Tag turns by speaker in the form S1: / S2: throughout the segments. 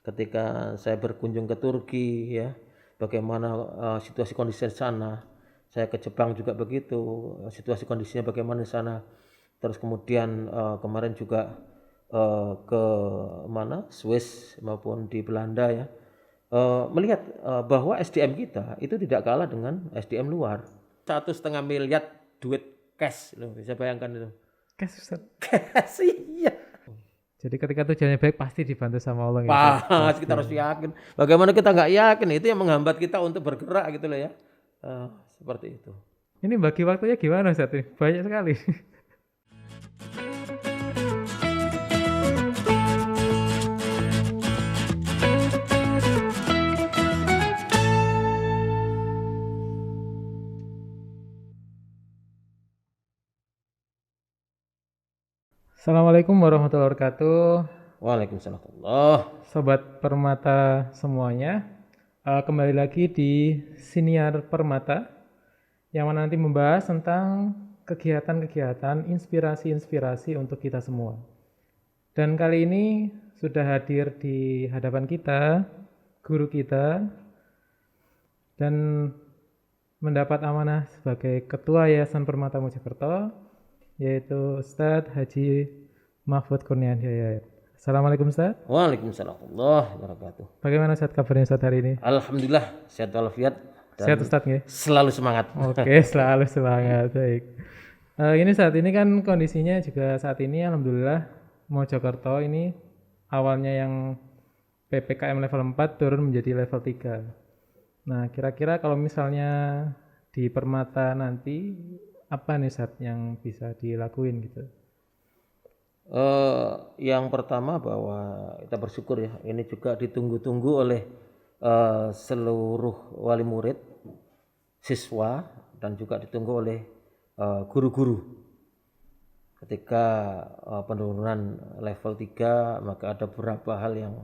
S1: ketika saya berkunjung ke Turki ya, bagaimana situasi kondisi di sana. Saya ke Jepang juga begitu, situasi kondisinya bagaimana di sana. Terus kemudian kemarin juga ke mana Swiss maupun di Belanda ya, melihat bahwa SDM kita itu tidak kalah dengan SDM luar. 1,5 miliar duit cash loh, bisa bayangkan itu.
S2: Oke, Ustaz.
S1: Cash iya.
S2: Jadi ketika tujuannya baik pasti dibantu sama Allah ya, Ustaz.
S1: Pas kita harus yakin. Bagaimana kita nggak yakin, itu yang menghambat kita untuk bergerak gitu loh ya. Seperti itu.
S2: Ini bagi waktunya gimana, Ustaz? Banyak sekali. Assalamualaikum warahmatullahi wabarakatuh.
S1: Waalaikumsalam warahmatullahi.
S2: Sobat Permata semuanya, kembali lagi di Siniar Permata yang mana nanti membahas tentang kegiatan-kegiatan, inspirasi-inspirasi untuk kita semua. Dan kali ini sudah hadir di hadapan kita guru kita dan mendapat amanah sebagai Ketua Yayasan Permata Mojokerto, yaitu Ustadz Haji Mahfud Kurniawan. Assalamualaikum Ustadz.
S1: Waalaikumsalam warahmatullahi wabarakatuh.
S2: Bagaimana Ustadz kabarnya Ustadz hari ini?
S1: Alhamdulillah sehat walafiat dan
S2: Sehat Ustadz ya?
S1: selalu semangat.
S2: Oke, selalu semangat. Baik. Ini saat ini kan kondisinya juga saat ini alhamdulillah Mojokerto ini awalnya yang PPKM level 4 turun menjadi level 3. Nah, kira-kira kalau misalnya di Permata nanti apa nih Ustadz yang bisa dilakuin gitu?
S1: Yang pertama bahwa kita bersyukur ya, ini juga ditunggu-tunggu oleh seluruh wali murid, siswa, dan juga ditunggu oleh guru-guru. Ketika penurunan level 3, maka ada beberapa hal yang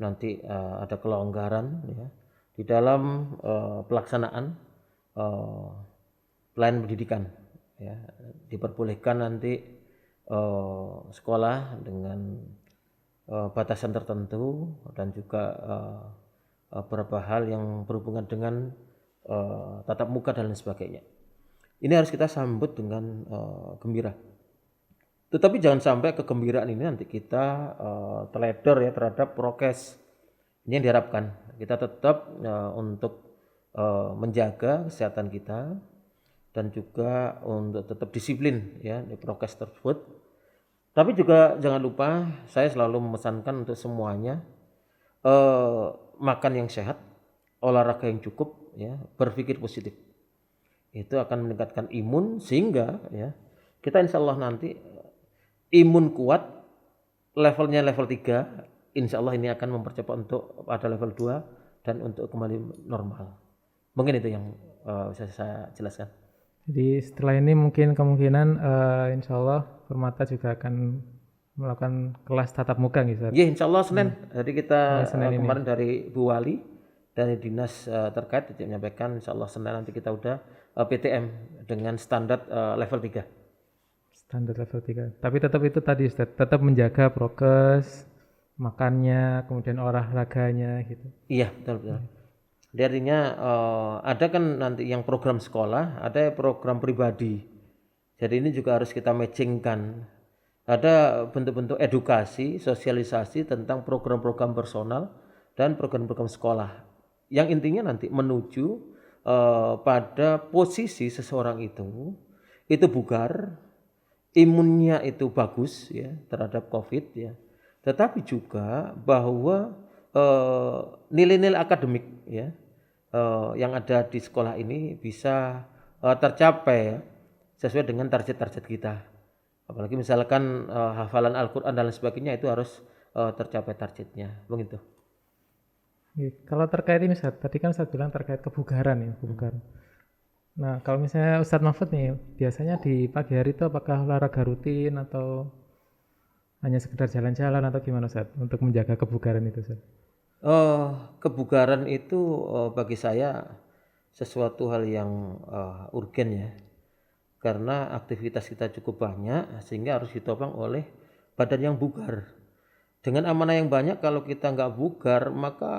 S1: nanti ada kelonggaran ya, di dalam pelaksanaan pelayanan pendidikan ya. Diperbolehkan nanti sekolah dengan batasan tertentu dan juga beberapa hal yang berhubungan dengan tatap muka dan lain sebagainya. Ini harus kita sambut dengan gembira. Tetapi jangan sampai kegembiraan ini nanti kita teledor ya terhadap prokes. Ini yang diharapkan. Kita tetap untuk menjaga kesehatan kita dan juga untuk tetap disiplin ya di prokes tersebut. Tapi juga jangan lupa, saya selalu memesankan untuk semuanya makan yang sehat, olahraga yang cukup ya, berpikir positif. Itu akan meningkatkan imun sehingga ya kita insya Allah nanti imun kuat, levelnya level 3, insya Allah ini akan mempercepat untuk pada level 2 dan untuk kembali normal. Mungkin itu yang bisa saya jelaskan.
S2: Jadi setelah ini mungkin kemungkinan insya Allah Permata juga akan melakukan kelas tatap muka gitu.
S1: Ya insya Allah Senin. Jadi kita
S2: Senin
S1: kemarin dari Bu Wali dari dinas terkait itu menyampaikan insya Allah Senin nanti kita udah PTM dengan standar level 3.
S2: Standar level 3. Tapi tetap itu tadi Ustaz, tetap menjaga prokes, makannya, kemudian olahraganya gitu.
S1: Iya betul. Jadi artinya ada kan nanti yang program sekolah, ada program pribadi. Jadi ini juga harus kita matchingkan. Ada bentuk-bentuk edukasi, sosialisasi tentang program-program personal dan program-program sekolah. Yang intinya nanti menuju pada posisi seseorang itu bugar, imunnya itu bagus ya terhadap COVID ya. Tetapi juga bahwa nilai-nilai akademik ya yang ada di sekolah ini bisa tercapai ya, sesuai dengan target-target kita. Apalagi misalkan hafalan Al-Quran dan lain sebagainya itu harus tercapai targetnya, begitu.
S2: Kalau terkait ini Ustaz, tadi kan Ustaz bilang terkait kebugaran ya, kebugaran. Nah kalau misalnya Ustaz Mahfud nih, biasanya di pagi hari itu apakah olahraga rutin atau hanya sekedar jalan-jalan atau gimana Ustaz untuk menjaga kebugaran itu Ustaz?
S1: Kebugaran itu bagi saya sesuatu hal yang urgen ya, karena aktivitas kita cukup banyak sehingga harus ditopang oleh badan yang bugar. Dengan amanah yang banyak, kalau kita nggak bugar, maka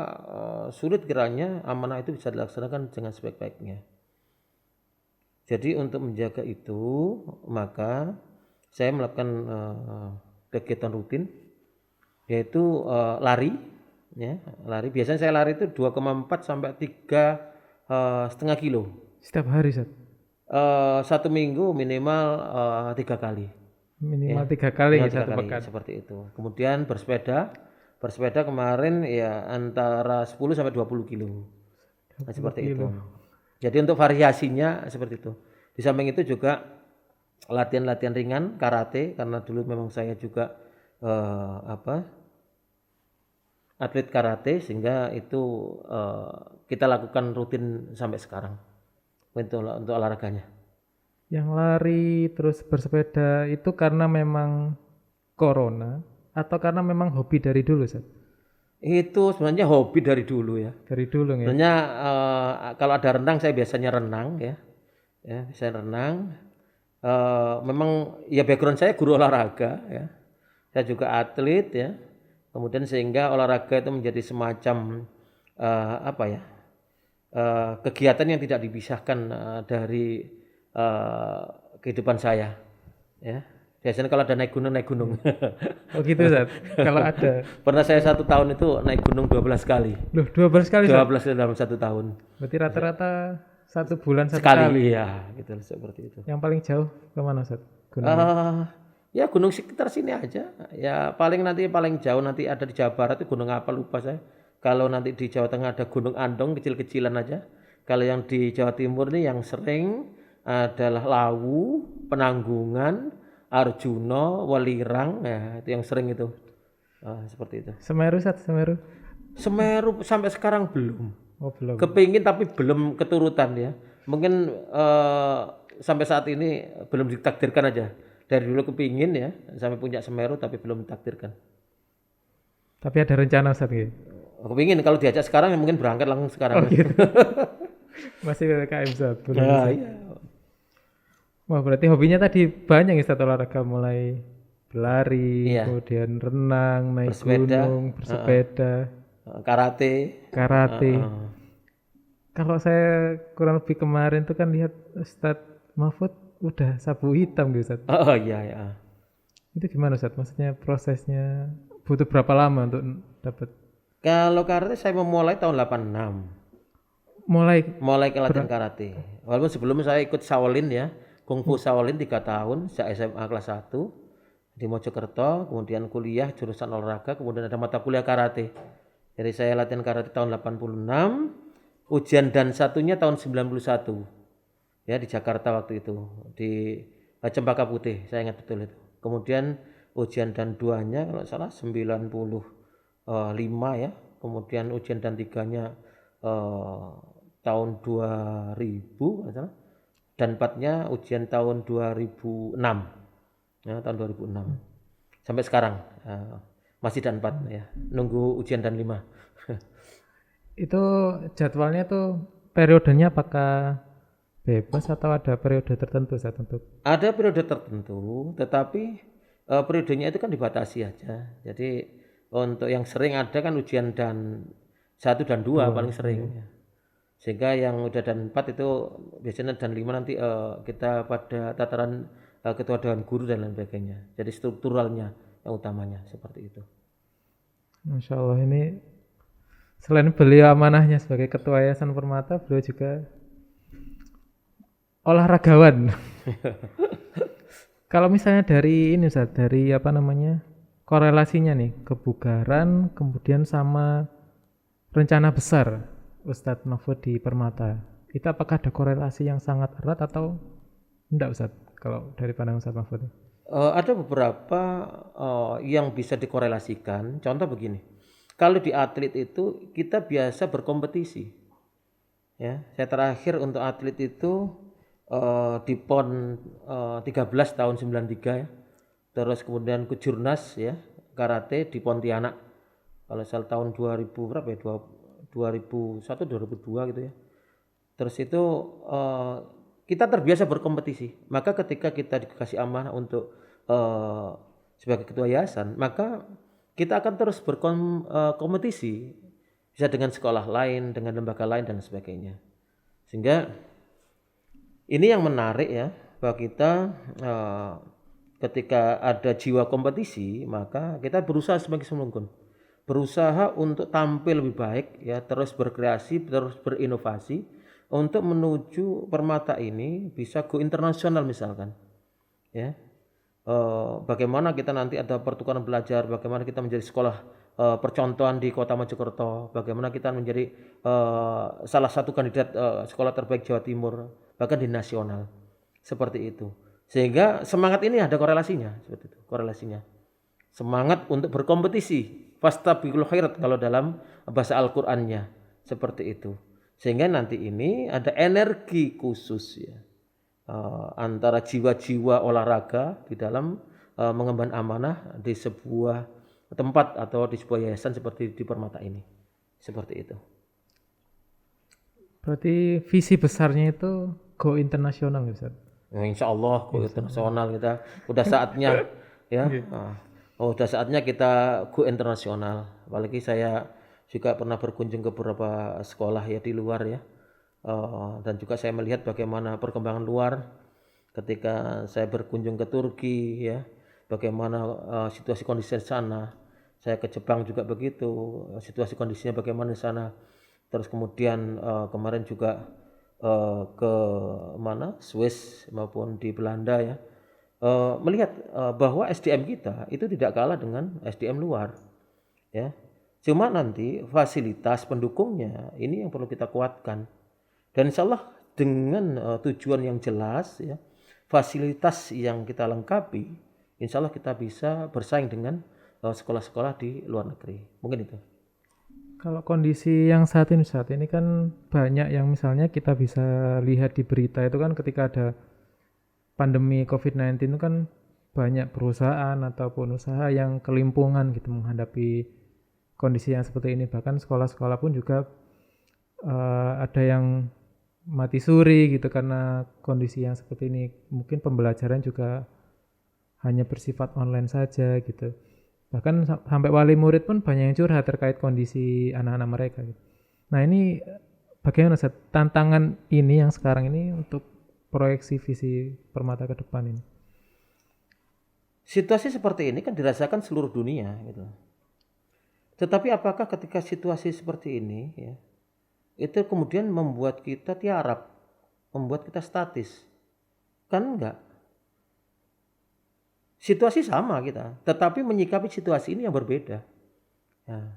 S1: sulit kiranya amanah itu bisa dilaksanakan dengan sebaik-baiknya. Jadi untuk menjaga itu, maka saya melakukan kegiatan rutin, yaitu lari. Ya, lari. Biasanya saya lari itu 2,4 sampai 3,5 kilo.
S2: Setiap hari, Ustaz.
S1: Satu minggu minimal 3 kali.
S2: Minimal
S1: Ya,
S2: 3 kali
S1: minimal
S2: ya
S1: tiga
S2: satu
S1: kali
S2: pekan.
S1: seperti itu. Kemudian bersepeda kemarin ya antara 10 sampai 20 kilo. Nah,
S2: 20
S1: seperti itu.
S2: kilo.
S1: Jadi untuk variasinya seperti itu. Di samping itu juga latihan-latihan ringan karate, karena dulu memang saya juga atlet karate, sehingga itu kita lakukan rutin sampai sekarang untuk olahraganya.
S2: Yang lari terus bersepeda itu karena memang corona atau karena memang hobi dari dulu, Ustaz?
S1: Itu sebenarnya hobi dari dulu ya.
S2: Dari dulu ya.
S1: Sebenarnya kalau ada renang, saya biasanya renang ya. Ya, saya renang. Memang ya background saya guru olahraga ya. Saya juga atlet ya. Kemudian sehingga olahraga itu menjadi semacam kegiatan yang tidak dipisahkan dari kehidupan saya ya. Biasanya kalau ada naik gunung.
S2: Oh gitu, Ustaz. Kalau ada.
S1: Pernah saya 1 tahun itu naik gunung 12 kali.
S2: Loh, 12 kali, Ustaz.
S1: 12 dalam 1 tahun.
S2: Berarti rata-rata 1 bulan 1
S1: Sekali
S2: kali.
S1: ya, gitu seperti itu.
S2: Yang paling jauh kemana, Ustaz? Gunung.
S1: Ya gunung sekitar sini aja. Ya paling jauh nanti ada di Jawa Barat itu gunung apa lupa saya. Kalau nanti di Jawa Tengah ada Gunung Andong, kecil-kecilan aja. Kalau yang di Jawa Timur ini yang sering adalah Lawu, Penanggungan, Arjuna, Welirang, ya itu yang sering itu. Seperti itu.
S2: Semeru, Ustaz, Semeru.
S1: Semeru sampai sekarang belum.
S2: Oh, belum.
S1: Kepingin tapi belum keturutan ya. Mungkin sampai saat ini belum ditakdirkan aja. Dari dulu kepingin ya, sampai punya Semeru tapi belum ditakdirkan.
S2: Tapi ada rencana, Ustaz, gitu?
S1: Kepingin kalau diajak sekarang ya mungkin berangkat langsung sekarang.
S2: Oh gitu. Masih PPKM, Ustaz. Belum,
S1: Nah,
S2: Ustaz.
S1: iya.
S2: Wah, berarti hobinya tadi banyak ya, Ustaz, olahraga, mulai berlari,
S1: Iya.
S2: kemudian renang, naik
S1: Bersepeda,
S2: gunung, bersepeda,
S1: Karate.
S2: karate. Kalau saya kurang lebih kemarin tuh kan lihat Ustadz Mahfud udah sabu hitam gitu, Ustadz.
S1: Oh iya ya.
S2: Itu gimana, Ustadz? Maksudnya prosesnya butuh berapa lama untuk dapat?
S1: Kalau karate saya memulai tahun 86.
S2: Mulai
S1: Ke latihan karate. Walaupun sebelumnya saya ikut Shaolin ya, Kungfu Shaolin 3 tahun, sejak SMA kelas 1 di Mojokerto, kemudian kuliah jurusan olahraga, kemudian ada mata kuliah karate. Jadi saya latihan karate tahun 86, ujian dan satunya tahun 91. Ya di Jakarta waktu itu, di Cempaka Putih, saya ingat betul itu. Kemudian ujian dan 2-nya kalau salah 95 ya. Kemudian ujian dan 3-nya tahun 2000 nggak salah, dan 4-nya ujian tahun 2006 ya, tahun 2006 sampai sekarang masih dan 4 ya, nunggu ujian dan 5.
S2: itu jadwalnya tuh periodenya apakah bebas atau ada periode tertentu, Ustadz, untuk?
S1: Ada periode tertentu, tetapi periodenya itu kan dibatasi aja. Jadi untuk yang sering ada kan ujian dan 1 dan 2 paling sering ya. Sehingga yang udah dan 4 itu biasanya dan 5 nanti kita pada tataran ketua dewan guru dan lain sebagainya. Jadi strukturalnya yang utamanya seperti itu.
S2: Masya Allah, ini selain beliau amanahnya sebagai ketua Yayasan Permata, beliau juga olahragawan. Kalau misalnya dari ini, Ustaz, dari korelasinya nih, kebugaran kemudian sama rencana besar Ustadz Mahfud di Permata, itu apakah ada korelasi yang sangat erat atau enggak, Ustadz, kalau dari pandangan Ustadz Mahfud?
S1: Ada beberapa yang bisa dikorelasikan. Contoh begini, kalau di atlet itu kita biasa berkompetisi ya. Saya terakhir untuk atlet itu di PON 13 tahun 93 ya. Terus kemudian ke Jurnas ya, karate di Pontianak kalau salah tahun 2000 berapa ya, 2001 2002 gitu ya. Terus itu kita terbiasa berkompetisi. Maka ketika kita dikasih amanah untuk sebagai ketua yayasan, maka kita akan terus berkompetisi, bisa dengan sekolah lain, dengan lembaga lain dan sebagainya. Sehingga ini yang menarik ya bahwa kita ketika ada jiwa kompetisi, maka kita berusaha semakin mungkin, berusaha untuk tampil lebih baik ya, terus berkreasi, terus berinovasi untuk menuju Permata ini bisa go internasional misalkan ya. Bagaimana kita nanti ada pertukaran belajar, bagaimana kita menjadi sekolah percontohan di Kota Mojokerto, bagaimana kita menjadi salah satu kandidat sekolah terbaik Jawa Timur, bahkan di nasional, seperti itu. Sehingga semangat ini ada korelasinya, seperti itu, korelasinya. Semangat untuk berkompetisi, fastabiqul khairat kalau dalam bahasa Al-Qur'annya, seperti itu. Sehingga nanti ini ada energi khusus ya. Antara jiwa-jiwa olahraga di dalam mengemban amanah di sebuah tempat atau di sebuah yayasan seperti di Permata ini, seperti itu.
S2: Berarti visi besarnya itu go internasional ya Ustaz?
S1: Ya, insya Allah go internasional kita udah saatnya ya. Udah saatnya kita go internasional. Apalagi saya juga pernah berkunjung ke beberapa sekolah ya di luar ya. Dan juga saya melihat bagaimana perkembangan luar ketika saya berkunjung ke Turki ya, bagaimana situasi kondisi di sana. Saya ke Jepang juga begitu, situasi kondisinya bagaimana di sana. Terus kemudian kemarin juga ke mana Swiss maupun di Belanda ya, melihat bahwa SDM kita itu tidak kalah dengan SDM luar ya. Cuma nanti fasilitas pendukungnya ini yang perlu kita kuatkan. Dan insya Allah dengan tujuan yang jelas ya, fasilitas yang kita lengkapi, insya Allah kita bisa bersaing dengan sekolah-sekolah di luar negeri. Mungkin itu.
S2: Kalau kondisi yang saat ini kan banyak yang misalnya kita bisa lihat di berita itu kan ketika ada pandemi COVID-19 itu kan banyak perusahaan ataupun usaha yang kelimpungan gitu menghadapi kondisi yang seperti ini. Bahkan sekolah-sekolah pun juga ada yang mati suri gitu karena kondisi yang seperti ini. Mungkin pembelajaran juga hanya bersifat online saja gitu. Bahkan sampai wali murid pun banyak yang curhat terkait kondisi anak-anak mereka gitu. Nah ini bagaimana Ustaz, tantangan ini yang sekarang ini untuk proyeksi visi Permata ke depan ini?
S1: Situasi seperti ini kan dirasakan seluruh dunia gitu. Tetapi apakah ketika situasi seperti ini ya, itu kemudian membuat kita tiarap, membuat kita statis? Kan enggak. Situasi sama kita, tetapi menyikapi situasi ini yang berbeda. Ya.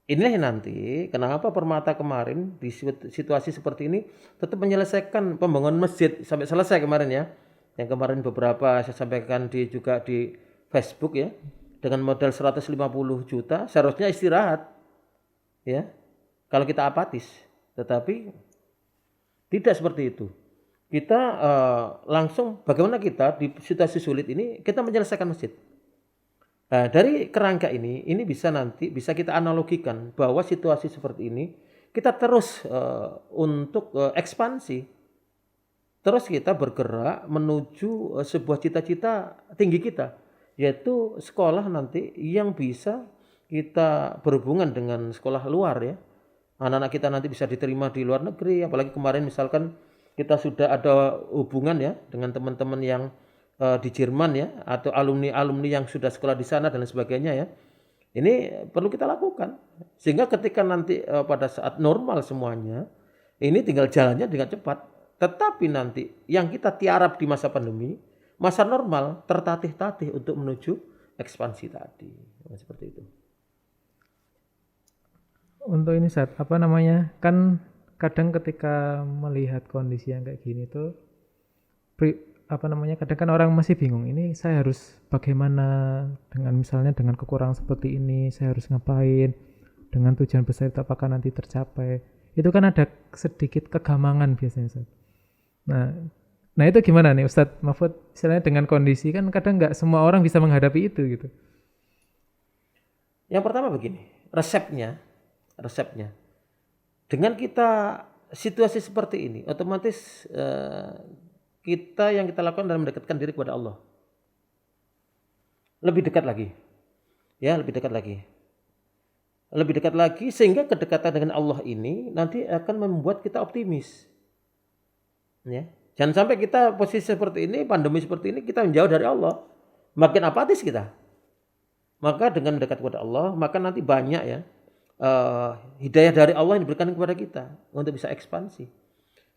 S1: Inilah nanti kenapa Permata kemarin di situasi seperti ini tetap menyelesaikan pembangunan masjid sampai selesai kemarin ya. Yang kemarin beberapa saya sampaikan juga di Facebook ya. Dengan modal 150 juta seharusnya istirahat. Ya. Kalau kita apatis. Tetapi tidak seperti itu. Kita langsung bagaimana kita di situasi sulit ini kita menyelesaikan masjid. Nah, dari kerangka ini bisa kita analogikan bahwa situasi seperti ini kita terus untuk ekspansi. Terus kita bergerak menuju sebuah cita-cita tinggi kita, yaitu sekolah nanti yang bisa kita berhubungan dengan sekolah luar ya. Anak-anak kita nanti bisa diterima di luar negeri, apalagi kemarin misalkan kita sudah ada hubungan ya dengan teman-teman yang di Jerman ya, atau alumni-alumni yang sudah sekolah di sana dan sebagainya ya. Ini perlu kita lakukan sehingga ketika nanti pada saat normal semuanya ini tinggal jalannya dengan cepat. Tetapi nanti yang kita tiarap di masa pandemi, masa normal tertatih-tatih untuk menuju ekspansi tadi. Seperti itu.
S2: Untuk ini Ustaz, kan kadang ketika melihat kondisi yang kayak gini tuh kadang kan orang masih bingung, ini saya harus bagaimana dengan misalnya dengan kekurangan seperti ini, saya harus ngapain, dengan tujuan besar itu apakah nanti tercapai. Itu kan ada sedikit kegamangan biasanya Ustaz. Nah itu gimana nih Ustadz Mahfud, misalnya dengan kondisi kan kadang nggak semua orang bisa menghadapi itu gitu.
S1: Yang pertama begini, resepnya dengan kita situasi seperti ini otomatis yang kita lakukan dalam mendekatkan diri kepada Allah lebih dekat lagi Ya, lebih dekat lagi. Lebih dekat lagi sehingga kedekatan dengan Allah ini nanti akan membuat kita optimis. Ya. Jangan sampai kita posisi seperti ini, pandemi seperti ini kita menjauh dari Allah. Makin apatis kita. Maka dengan mendekat kepada Allah, maka nanti banyak ya hidayah dari Allah yang diberikan kepada kita untuk bisa ekspansi.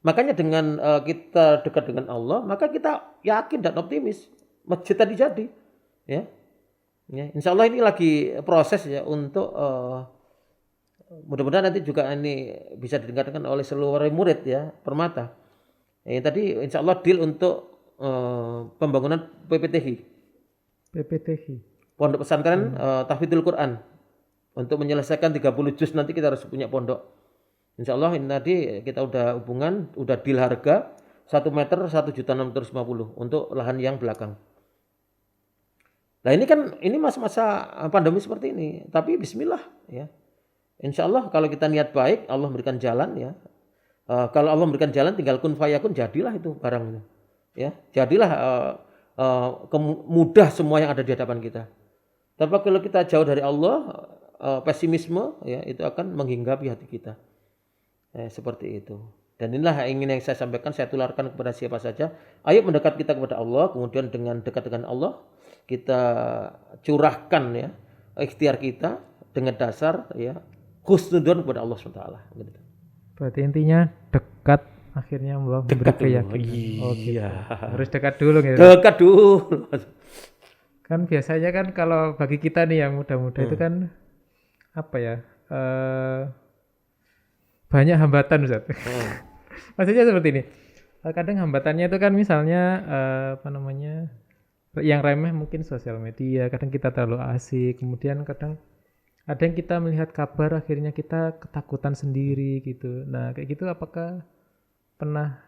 S1: Makanya dengan kita dekat dengan Allah, maka kita yakin dan optimis masjid tadi jadi. Ya. Ya, insya Allah ini lagi proses ya untuk mudah-mudahan nanti juga ini bisa didengarkan oleh seluruh murid ya Permata. Tadi insya Allah deal untuk pembangunan PPTH. Pondok Pesantren Tahfidzul Quran. Untuk menyelesaikan 30 juz nanti kita harus punya pondok. Insya Allah ini tadi kita udah hubungan, udah deal harga 1 meter 1.650.000 untuk lahan yang belakang. Nah ini kan ini masa-masa pandemi seperti ini, tapi Bismillah ya. Insya Allah kalau kita niat baik, Allah memberikan jalan ya. Kalau Allah memberikan jalan, tinggal kun fayakun, jadilah itu barangnya. Ya, jadilah mudah semua yang ada di hadapan kita. Tapi kalau kita jauh dari Allah, pesimisme ya itu akan menghinggapi hati kita. Seperti itu. Dan inilah yang ingin saya sampaikan, saya tularkan kepada siapa saja. Ayo mendekat kita kepada Allah, kemudian dengan dekat dengan Allah kita curahkan ya ikhtiar kita dengan dasar ya husnudzon kepada Allah SWT. Gitu.
S2: Berarti intinya dekat, akhirnya Allah memberi keyakinan.
S1: Iya.
S2: Gitu. Harus dekat dulu gitu.
S1: Dekat dulu.
S2: Kan biasanya kan kalau bagi kita nih yang muda-muda itu kan apa ya? Banyak hambatan Ustaz. Maksudnya seperti ini. Kadang hambatannya itu kan misalnya yang remeh mungkin sosial media, kadang kita terlalu asik, kemudian kadang ada yang kita melihat kabar akhirnya kita ketakutan sendiri gitu. Nah kayak gitu apakah pernah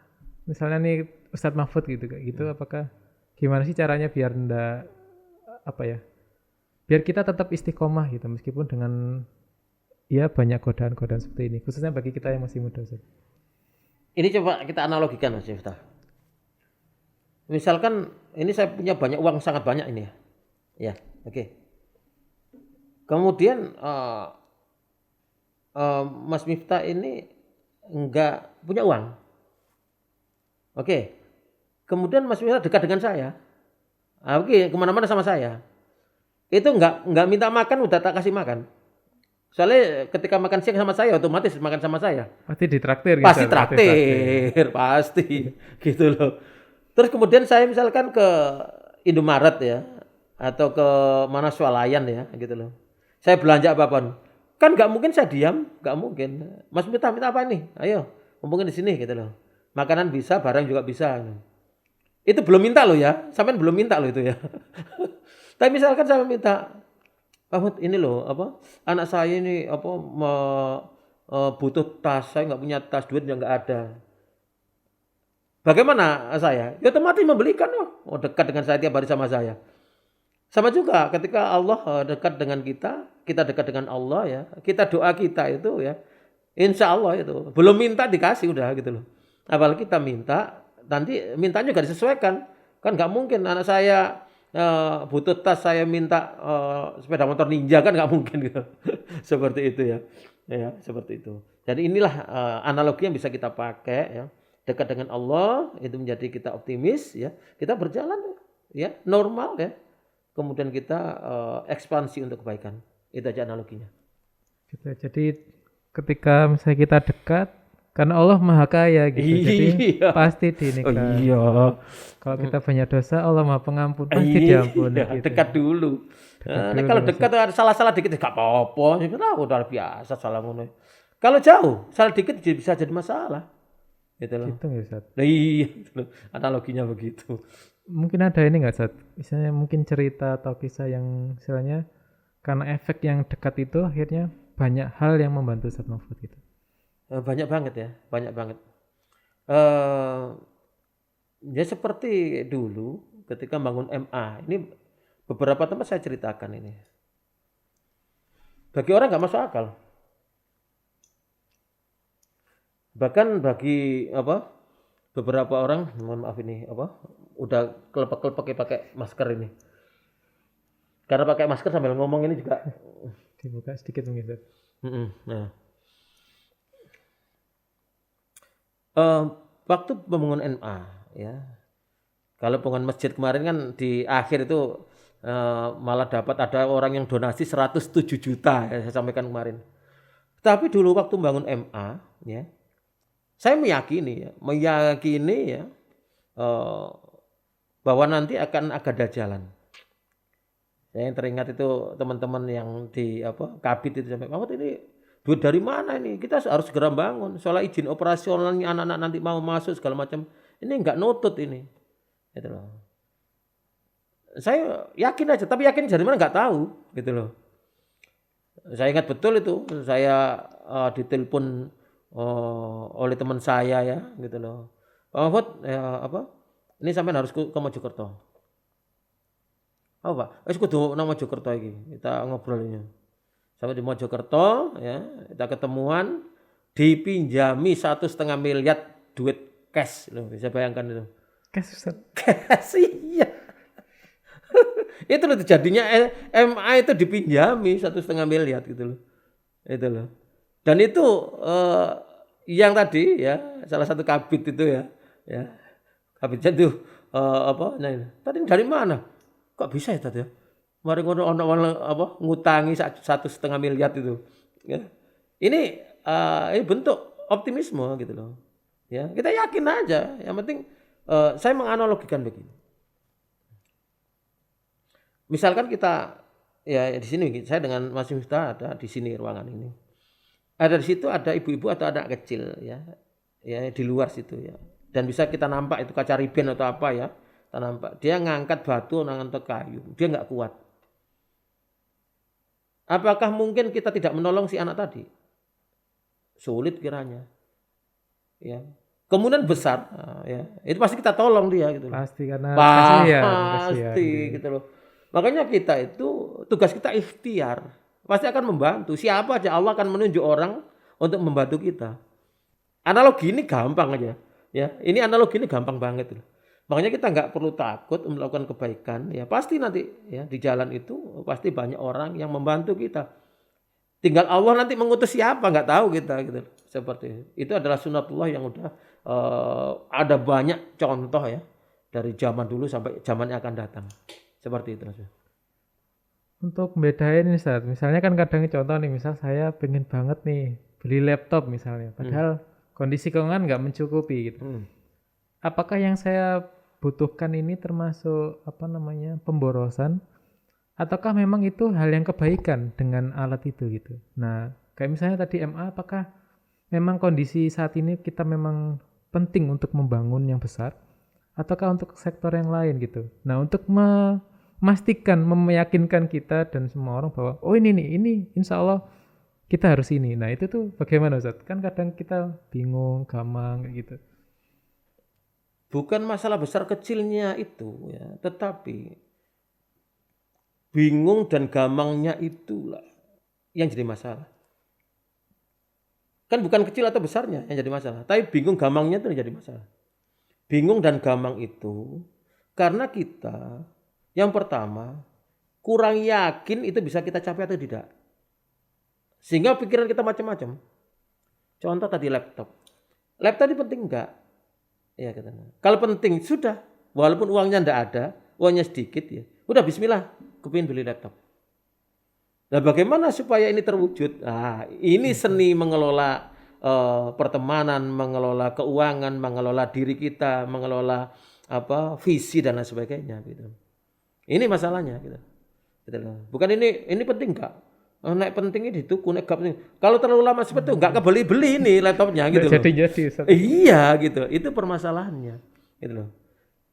S2: misalnya nih Ustadz Mahfud gitu kayak gitu, apakah gimana sih caranya biar enggak biar kita tetap istiqomah gitu meskipun dengan ya banyak godaan-godaan seperti ini, khususnya bagi kita yang masih muda Ustadz.
S1: Ini coba kita analogikan Mas Miftah. Misalkan ini saya punya banyak uang, sangat banyak ini ya. Ya, oke. Kemudian Mas Miftah ini enggak punya uang. Oke. Kemudian Mas Miftah dekat dengan saya. Oke, kemana-mana sama saya. Itu enggak minta makan, udah tak kasih makan. Soalnya ketika makan siang sama saya, otomatis makan sama saya.
S2: Pasti ditraktir.
S1: Pasti traktir, pasti gitu loh. Terus kemudian saya misalkan ke Indomaret ya, atau ke mana swalayan ya gitu loh. Saya belanja apapun, kan nggak mungkin saya diam, nggak mungkin. Mas minta apa ini? Ayo, mumpung di sini gitu loh. Makanan bisa, barang juga bisa. Itu belum minta loh ya, sampean belum minta loh itu ya. Tapi misalkan saya minta, Pak ini loh anak saya ini butuh tas, saya nggak punya tas, duitnya nggak ada. Bagaimana saya? Ya otomatis membelikan dekat dengan saya tiap hari sama saya. Sama juga ketika Allah dekat dengan kita dekat dengan Allah ya, kita doa kita itu ya, insya Allah itu belum minta dikasih udah gitu loh. Apalagi kita minta, nanti mintanya juga disesuaikan. Kan nggak mungkin anak saya butuh tas saya minta sepeda motor ninja, kan nggak mungkin gitu. Seperti itu ya, seperti itu. Jadi inilah analogi yang bisa kita pakai ya. Dekat dengan Allah itu menjadi kita optimis ya, kita berjalan ya normal ya, kemudian kita ekspansi untuk kebaikan. Itu aja analoginya.
S2: Gitu. Jadi ketika misalnya kita dekat, karena Allah Maha Kaya gitu, jadi pasti dinikah.
S1: Oh iya.
S2: Kalau kita banyak dosa, Allah Maha Pengampun, pasti diampuni. Gitu.
S1: Dekat dulu. Kalau dekat ada salah-salah dikit gak apa-apa, udah biasa salah ngono. Kalau jauh, salah dikit bisa jadi masalah. Gitu loh.
S2: Gitu nggak Ustaz?
S1: Iya, analoginya begitu.
S2: Mungkin ada ini nggak Ustaz? Misalnya mungkin cerita atau kisah yang istilahnya karena efek yang dekat itu akhirnya banyak hal yang membantu Ustaz Mahfud gitu.
S1: Banyak banget ya, banyak banget. Ya seperti dulu ketika bangun MA, ini beberapa tempat saya ceritakan ini. Bagi orang nggak masuk akal. Bahkan bagi beberapa orang, mohon maaf ini udah kelepek-kelepek pakai masker ini. Karena pakai masker sambil ngomong ini juga.
S2: Dibuka sedikit mungkin Ustaz.
S1: Nah. Waktu pembangunan MA ya. Kalau pembangunan masjid kemarin kan di akhir itu malah dapat ada orang yang donasi 107 juta ya, saya sampaikan kemarin. Tapi dulu waktu membangun MA ya, saya meyakini ya bahwa nanti akan ada jalan. Saya yang teringat itu teman-teman yang di Kabit itu sampai, "Mahmud ini duit dari mana ini? Kita harus segera bangun. Soalnya izin operasionalnya anak-anak nanti mau masuk segala macam. Ini enggak nutut ini." Gitu loh. Saya yakin aja, tapi yakin dari mana enggak tahu, gitu loh. Saya ingat betul itu, saya ditelepon oleh teman saya ya, gitu loh. "Pak Mahfud, ini sampean harus ke Mojokerto." "Oh, Pak, wis kudu nang Mojokerto iki. Kita ngobrol ini." Sampai di Mojokerto ya, kita ketemuan, dipinjami 1,5 miliar duit cash loh, bisa bayangkan itu.
S2: Cash Ustaz.
S1: Cash iya. Itu loh jadinya MA itu dipinjami 1,5 miliar gitu loh. Itu loh. Dan itu yang tadi ya, salah satu kabit itu ya. Kabitnya tuh tadi dari mana? Kok bisa ya tadi ya? Mari ngono ngutangi 1,5 miliar itu. Ya. Ini bentuk optimisme gitu loh. Ya, kita yakin aja. Yang penting saya menganalogikan begini. Misalkan kita ya di sini saya dengan Mas Miftah ada di sini ruangan ini. Ada di situ ada ibu-ibu atau anak kecil ya. Ya di luar situ ya. Dan bisa kita nampak itu kaca riben atau apa ya. Kita nampak dia ngangkat batu atau kayu. Dia enggak kuat. Apakah mungkin kita tidak menolong si anak tadi? Sulit kiranya. Ya. Kemungkinan besar ya. Itu pasti kita tolong dia gitu.
S2: Pasti karena
S1: pasti gitu loh. Makanya kita itu tugas kita ikhtiar. Pasti akan membantu. Siapa aja Allah akan menunjuk orang untuk membantu kita. Analogi ini gampang aja. Ya, ini analogi ini gampang banget loh. Makanya kita nggak perlu takut melakukan kebaikan. Ya pasti nanti ya di jalan itu pasti banyak orang yang membantu kita. Tinggal Allah nanti mengutus siapa nggak tahu kita gitu. Seperti itu adalah sunatullah yang udah ada banyak contoh ya dari zaman dulu sampai zaman yang akan datang. Seperti itu.
S2: Untuk bedain nih Ustaz, misalnya kan kadang contoh nih, misal saya pengen banget nih beli laptop misalnya, padahal kondisi keuangan nggak mencukupi gitu. Apakah yang saya butuhkan ini termasuk pemborosan, ataukah memang itu hal yang kebaikan dengan alat itu gitu? Nah, kayak misalnya tadi MA, apakah memang kondisi saat ini kita memang penting untuk membangun yang besar, ataukah untuk sektor yang lain gitu? Nah, untuk memastikan, meyakinkan kita dan semua orang bahwa ini insya Allah kita harus ini. Nah itu tuh bagaimana Ustaz? Kan kadang kita bingung, gamang kayak gitu.
S1: Bukan masalah besar kecilnya itu ya, tetapi bingung dan gamangnya itulah yang jadi masalah. Kan bukan kecil atau besarnya yang jadi masalah, tapi bingung gamangnya itu yang jadi masalah. Bingung dan gamang itu karena kita yang pertama kurang yakin itu bisa kita capai atau tidak. Sehingga pikiran kita macam-macam. Contoh tadi laptop. Laptop ini penting enggak? Ya katanya. Kalau penting sudah, walaupun uangnya enggak ada, uangnya sedikit ya. Udah bismillah, kepingin beli laptop. Nah, bagaimana supaya ini terwujud? Nah, ini seni mengelola pertemanan, mengelola keuangan, mengelola diri kita, mengelola visi dan lain sebagainya gitu. Ini masalahnya gitu. Bukan ini penting enggak? Nek pentingnya dituku, nek gak penting. Kalau terlalu lama seperti itu enggak kebeli-beli nih laptopnya gitu loh.
S2: Jadi.
S1: Iya gitu. Itu permasalahannya. Gitu loh.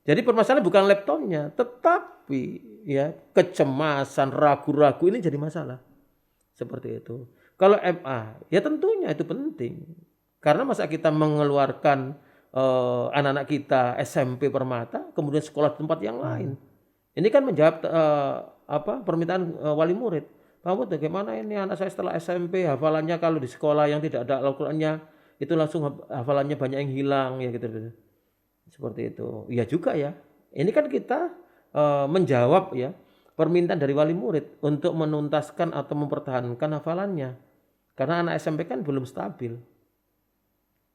S1: Jadi permasalahan bukan laptopnya, tetapi ya kecemasan, ragu-ragu ini jadi masalah. Seperti itu. Kalau MA, ya tentunya itu penting. Karena masa kita mengeluarkan anak-anak kita SMP Permata, kemudian sekolah tempat yang lain. Ini kan menjawab permintaan wali murid. Kamu bagaimana ini anak saya setelah SMP hafalannya kalau di sekolah yang tidak ada Al-Qur'annya itu langsung hafalannya banyak yang hilang ya gitu. Seperti itu. Iya juga ya. Ini kan kita menjawab ya permintaan dari wali murid untuk menuntaskan atau mempertahankan hafalannya. Karena anak SMP kan belum stabil.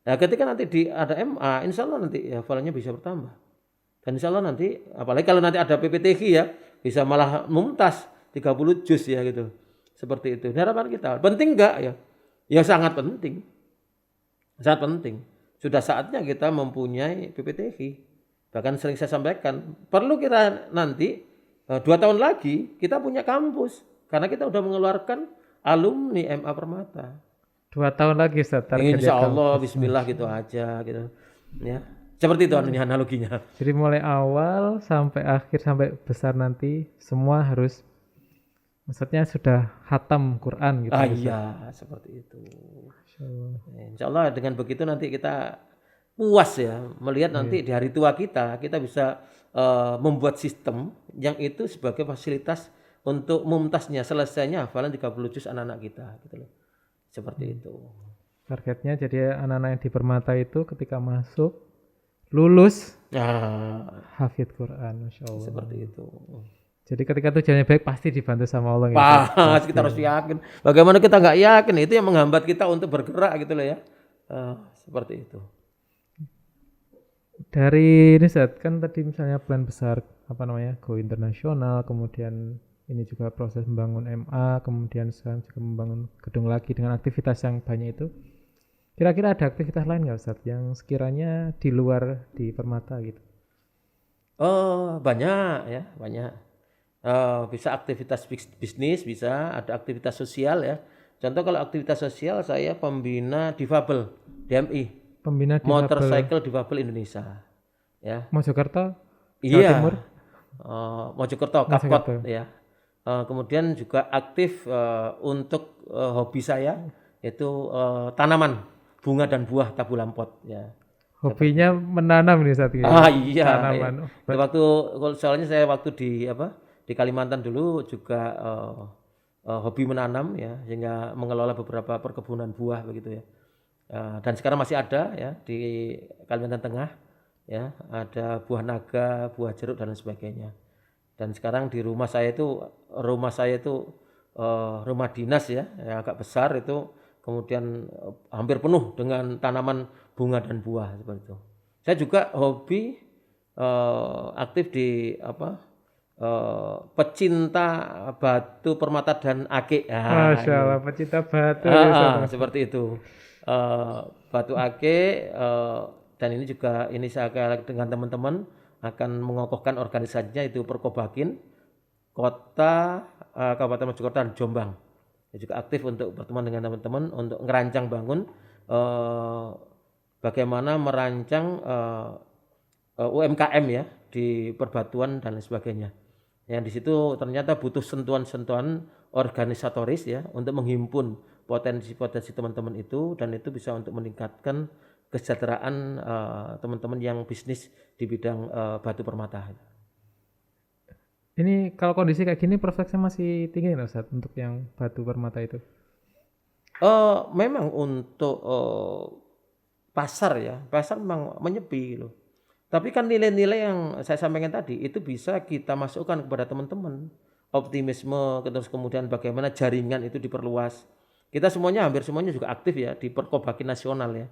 S1: Nah, ketika nanti ada MA, insya Allah nanti hafalannya bisa bertambah. Dan insya Allah nanti, apalagi kalau nanti ada PPTQ ya, bisa malah mumtaz 30 juz ya gitu. Seperti itu. Ini harapan kita. Penting enggak ya? Ya sangat penting. Sangat penting. Sudah saatnya kita mempunyai PPTQ. Bahkan sering saya sampaikan, perlu kita nanti 2 tahun lagi kita punya kampus. Karena kita udah mengeluarkan alumni MA Permata.
S2: 2 tahun lagi Ustaz targetnya
S1: Insya Allah,
S2: kampus.
S1: bismillah gitu aja gitu. Ya. Seperti itu analoginya.
S2: Jadi mulai awal sampai akhir sampai besar nanti semua harus maksudnya sudah khatam Quran gitu.
S1: Iya, seperti itu.
S2: Insyaallah.
S1: Insya Allah dengan begitu nanti kita puas ya melihat nanti di hari tua kita bisa membuat sistem yang itu sebagai fasilitas untuk mumtaznya selesainya hafalan 30 juz anak-anak kita gitu loh. Seperti itu.
S2: Targetnya jadi anak-anak yang di Permata itu ketika masuk lulus hafid Quran, Masya Allah.
S1: Seperti itu.
S2: Jadi ketika tujuannya baik pasti dibantu sama Allah.
S1: Pas kita harus yakin. Bagaimana kita nggak yakin itu yang menghambat kita untuk bergerak gitu loh ya. Seperti itu.
S2: Dari ini Ustaz, kan tadi misalnya plan besar go internasional, kemudian ini juga proses membangun MA, kemudian sekarang juga membangun gedung lagi dengan aktivitas yang banyak itu. Kira-kira ada aktivitas lain nggak Ustaz yang sekiranya di luar di Permata gitu?
S1: Oh banyak ya, banyak. Bisa aktivitas bisnis, bisa ada aktivitas sosial ya. Contoh kalau aktivitas sosial saya pembina difabel DMI.
S2: Pembina difabel.
S1: Motorcycle Difabel Indonesia. Ya.
S2: Mojokerto?
S1: Iya.
S2: Timur?
S1: Mojokerto, Kapkot ya. Kemudian juga aktif untuk hobi saya yaitu tanaman bunga dan buah tabu lampot ya.
S2: Hobinya menanam nih saat ini.
S1: Iya.
S2: Tanaman.
S1: Soalnya saya waktu di Kalimantan dulu juga hobi menanam ya, sehingga mengelola beberapa perkebunan buah begitu ya. Dan sekarang masih ada ya di Kalimantan Tengah ya, ada buah naga, buah jeruk dan lain sebagainya. Dan sekarang di rumah saya itu rumah dinas ya, yang agak besar itu kemudian hampir penuh dengan tanaman bunga dan buah seperti itu. Saya juga hobi aktif di pecinta batu permata dan ake.
S2: Masya Allah, pecinta batu.
S1: Seperti itu. Batu ake dan ini juga saya dengan teman-teman akan mengokohkan organisasinya itu Perkobakin Kota Kabupaten Mojokerto dan Jombang. Saya juga aktif untuk berteman dengan teman-teman untuk ngerancang bangun bagaimana merancang UMKM ya di perbatuan dan lain sebagainya. Yang di situ ternyata butuh sentuhan-sentuhan organisatoris ya untuk menghimpun potensi-potensi teman-teman itu, dan itu bisa untuk meningkatkan kesejahteraan teman-teman yang bisnis di bidang batu permata.
S2: Ini kalau kondisi kayak gini prospeknya masih tinggi nggak Ustaz untuk yang batu permata itu?
S1: Memang untuk pasar memang menyepi loh. Tapi kan nilai-nilai yang saya sampaikan tadi itu bisa kita masukkan kepada teman-teman. Optimisme, terus kemudian bagaimana jaringan itu diperluas. Kita hampir semuanya juga aktif ya di Perkobakin nasional ya.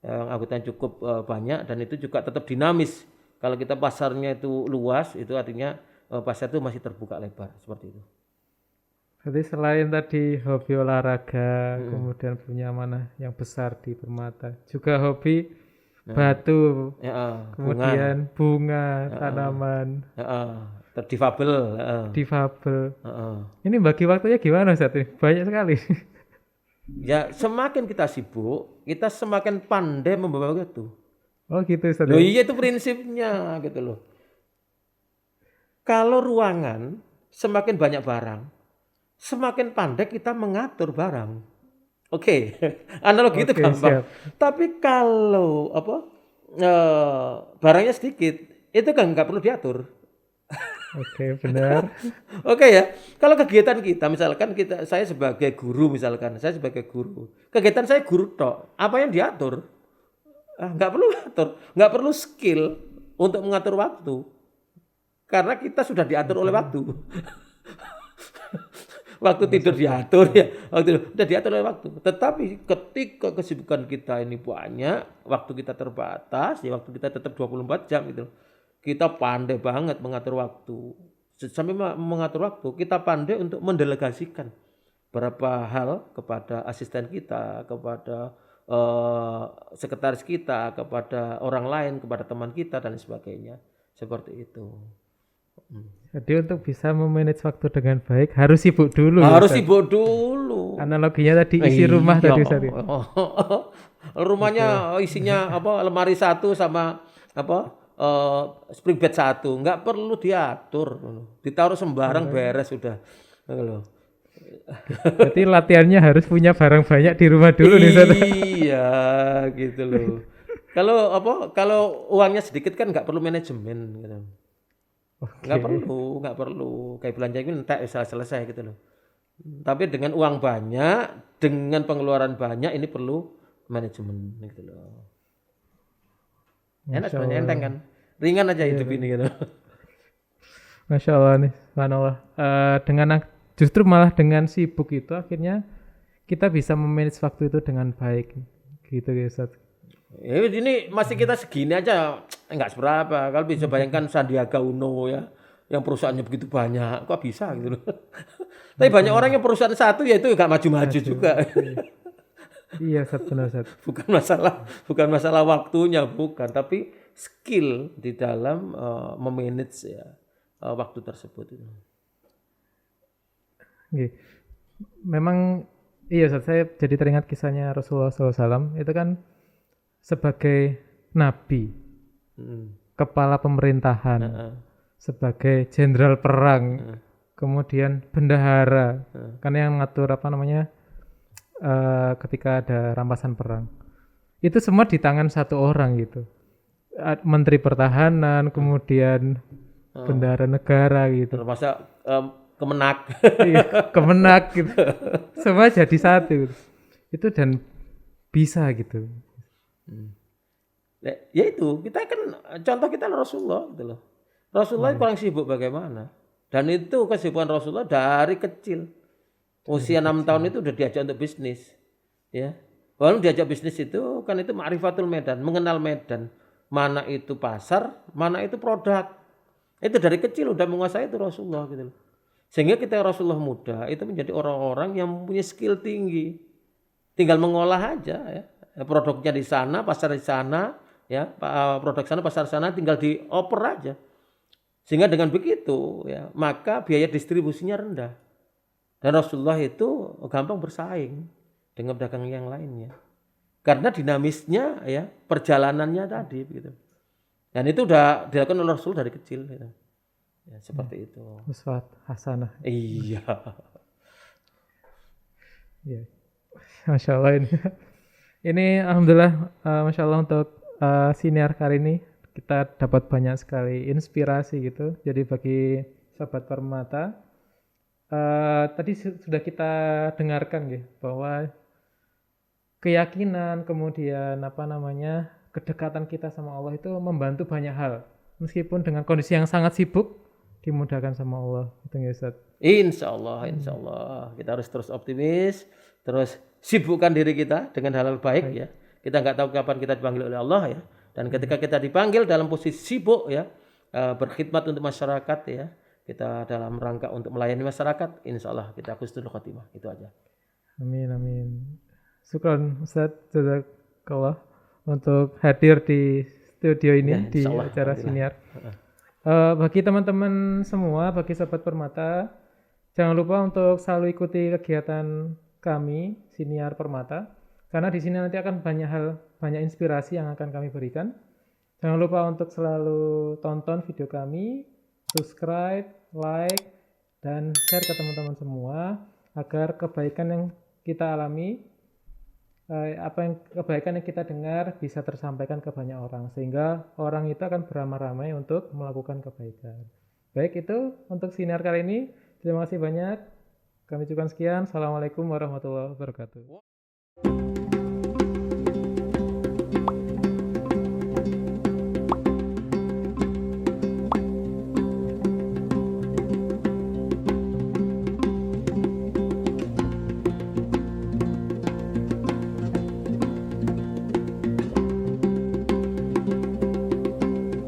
S1: Yang anggotanya cukup banyak dan itu juga tetap dinamis. Kalau kita pasarnya itu luas, itu artinya pasar itu masih terbuka lebar seperti itu.
S2: Jadi selain tadi hobi olahraga, kemudian punya mana yang besar di Permata, juga hobi batu, kemudian bunga, tanaman, difabel. Ini bagi waktunya gimana Ustaz? Banyak sekali.
S1: Ya semakin kita sibuk, kita semakin pandai membawa waktu.
S2: Oh gitu Ustaz.
S1: Loh iya itu prinsipnya gitu loh. Kalau ruangan semakin banyak barang, semakin pandai kita mengatur barang. Oke. Analogi itu gampang. Siap. Tapi kalau barangnya sedikit, itu kan nggak perlu diatur.
S2: Oke, benar.
S1: Oke ya. Kalau kegiatan kita, misalkan saya sebagai guru kegiatan saya guru tok. Apa yang diatur? Nggak perlu atur, nggak perlu skill untuk mengatur waktu. karena kita sudah diatur oleh waktu. Waktu tidur diatur ya, udah diatur oleh waktu. Tetapi ketika kesibukan kita ini banyak, waktu kita terbatas, ya waktu kita tetap 24 jam gitu. Kita pandai banget mengatur waktu. Sampai mengatur waktu, kita pandai untuk mendelegasikan beberapa hal kepada asisten kita, kepada sekretaris kita, kepada orang lain, kepada teman kita dan sebagainya. Seperti itu.
S2: Jadi untuk bisa memanage waktu dengan baik harus sibuk dulu.
S1: Harus
S2: ya,
S1: sibuk dulu.
S2: Analoginya tadi isi rumah
S1: Iya.
S2: tadi Ustaz.
S1: Rumahnya isinya apa? Lemari satu sama apa? Spring bed satu, nggak perlu diatur, ditaruh sembarang beres sudah.
S2: Berarti latihannya harus punya barang banyak di rumah dulu nih Ustaz.
S1: Iya, gitu loh. Kalau uangnya sedikit kan nggak perlu manajemen gitu. Nggak perlu kayak belanja ini entek bisa selesai gitu loh. Tapi dengan uang banyak, dengan pengeluaran banyak ini perlu manajemen gitu loh. Enak sebenarnya, enteng kan, ringan aja hidup ini gitu.
S2: Masya Allah nih, subhanallah. Justru malah dengan sibuk itu akhirnya kita bisa memanage waktu itu dengan baik gitu ya Ustaz.
S1: Ya ini masih kita segini aja enggak seberapa. Kalau bisa bayangkan Sandiaga Uno ya, yang perusahaannya begitu banyak, kok bisa gitu loh. Tapi banyak orang yang perusahaan satu ya itu enggak maju-maju juga.
S2: Iya, Ustaz, benar Ustaz.
S1: Bukan masalah waktunya, bukan, tapi skill di dalam memanage ya waktu tersebut itu.
S2: Memang iya Ustaz, saya jadi teringat kisahnya Rasulullah SAW itu kan sebagai nabi, kepala pemerintahan, sebagai jenderal perang, kemudian bendahara, karena yang ngatur ketika ada rampasan perang. Itu semua di tangan satu orang gitu. Menteri Pertahanan, kemudian bendahara negara gitu.
S1: Termasuk Kemenak.
S2: Iya, Kemenak gitu. Semua jadi satu. Itu dan bisa gitu.
S1: Ya itu, kita kan contoh kita Rasulullah gitu loh. Rasulullah kurang sibuk bagaimana? Dan itu kesibukan Rasulullah dari kecil. Usia 6 tahun itu udah diajak untuk bisnis. Ya. Walau diajak bisnis itu kan itu ma'rifatul medan, mengenal medan. Mana itu pasar, mana itu produk. Itu dari kecil udah menguasai itu Rasulullah gitu loh. Sehingga kita Rasulullah muda itu menjadi orang-orang yang punya skill tinggi. Tinggal mengolah aja ya. Produknya di sana, pasar di sana, ya, produk sana, pasar sana tinggal dioper aja. Sehingga dengan begitu ya, maka biaya distribusinya rendah. Dan Rasulullah itu gampang bersaing dengan pedagang yang lainnya. Karena dinamisnya ya, perjalanannya tadi gitu. Dan itu udah dilakukan oleh Rasul dari kecil gitu. Ya, seperti itu.
S2: Uswat hasanah.
S1: Iya.
S2: Ya. Masya Allah ini. Ini alhamdulillah, masya Allah untuk siniar kali ini kita dapat banyak sekali inspirasi gitu. Jadi bagi sahabat Permata, tadi sudah kita dengarkan ya bahwa keyakinan kemudian kedekatan kita sama Allah itu membantu banyak hal. Meskipun dengan kondisi yang sangat sibuk, dimudahkan sama Allah. Itu ya Ustaz.
S1: Insya Allah kita harus terus optimis, terus sibukkan diri kita dengan hal-hal baik ya. Kita nggak tahu kapan kita dipanggil oleh Allah ya. Dan ketika kita dipanggil dalam posisi sibuk ya, berkhidmat untuk masyarakat ya, kita dalam rangka untuk melayani masyarakat, insya Allah kita husnul khotimah. Itu aja.
S2: Amin. Syukran Ustaz jazakallah untuk hadir di studio ini ya, di acara siniar. Bagi teman-teman semua, bagi sahabat Permata, jangan lupa untuk selalu ikuti kegiatan kami Siniar Permata, karena di sini nanti akan banyak inspirasi yang akan kami berikan. Jangan lupa untuk selalu tonton video kami, subscribe, like, dan share ke teman-teman semua agar kebaikan yang kita alami, kebaikan yang kita dengar bisa tersampaikan ke banyak orang, sehingga orang itu akan beramai-ramai untuk melakukan kebaikan. Baik, itu untuk siniar kali ini. Terima kasih banyak. Kami ucapkan sekian. Assalamualaikum warahmatullahi wabarakatuh.